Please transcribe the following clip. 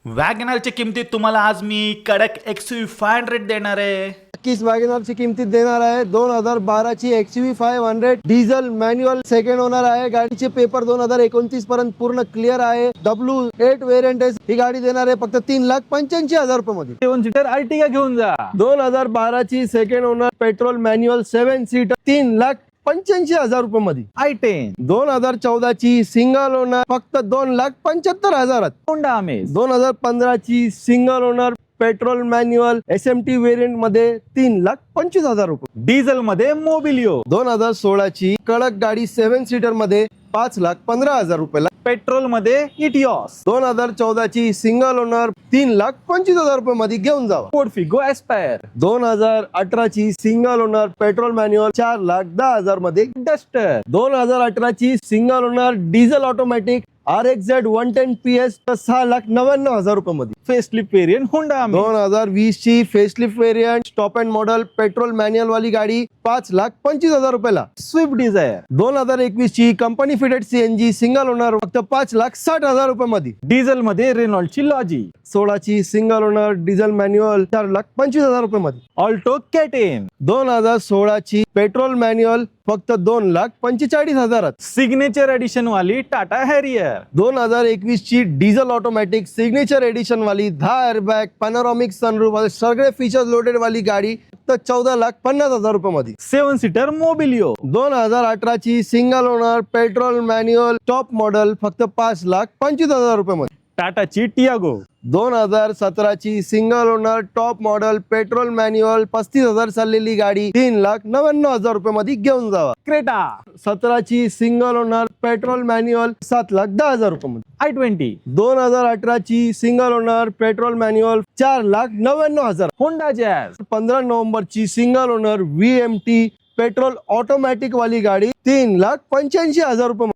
वॅगनरच्या किमतीत तुम्हाला आज मी कडक XUV 500 देणार आहे. नक्कीच वॅगनरची किमतीत देणार आहे. 2012 ची XUV 500 diesel manual second owner आहे. गाडीचे पेपर 2029 पर्यंत पूर्ण क्लिअर आहे. W8 व्हेरियंट आहे. ही गाडी देणार आहे फक्त 3,85,000 रुपये मध्ये. 7 सीटर अर्टिगा घेऊन जा. 2012 ची second owner petrol manual 7 seater 3,85,000 रुपये मध्ये. i10 2014 ची सिंगल ओनर फक्त 2,75,000. होंडा अमेज 2015 ची single owner petrol manual SMT variant मध्ये 3,25,000 रुपये. डिझेल मध्ये मोबिलिओ 2016 ची कडक गाडी 7 सीटर मध्ये 5,15,000 रुपयाला. पेट्रोल मध्ये इटिओस 2014 ची सिंगल ओनर 3,25,000 रुपये मध्ये घेऊन जावा. फोर्ड फिगो एस्पायर 2018 ची सिंगल ओनर पेट्रोल मॅन्युअल 4,10,000 मध्ये. डस्टर 2018 ची single owner diesel automatic RXZ 110 PS 6,99,000 रुपये मध्ये. फेसलिफ्ट वेरियंट होंडा अमेज 2020 ची facelift variant stop and model petrol manual वाली गाडी 5,25,000 रुपयाला. स्विफ्ट डिझायर 2021 ची company fitted CNG single owner फक्त 5,60,000 रुपये मध्ये. डिझेल मध्ये रेनॉल्डची लॉजी 16 ची सिंगल ओनर डिझेल मॅन्युअल 4,25,000 रुपये मध्ये. ऑल्टो केटेन 2016 ची पेट्रोल मॅन्युअल फक्त 2,45,000. सिग्नेचर एडिशन वाली टाटा हॅरियर 2021 ची डिझेल ऑटोमॅटिक सिग्नेचर एडिशन वाली 10 एअरबॅग पॅनोरामिक सनरूफ सगळे फीचर्स लोडेड वाली गाडी फक्त 14,50,000 रुपये मध्ये. 7 सीटर मोबिलिओ 2018 ची single owner petrol manual top model फक्त 5,25,000 रुपये मध्ये. टाटाची टियागो 2017 ची single owner top model petrol manual 35,000 चाललेली गाडी 3,99,000 रुपये मध्ये घेऊन जावा. क्रेटा 17 ची सिंगल ओनर पेट्रोल मॅन्युअल 7,10,000 रुपये मध्ये. i20 2018 ची single owner petrol manual 4,99,000. Honda Jazz 15 November ची single owner VMT petrol automatic वाली गाडी 3,85,000 रुपये.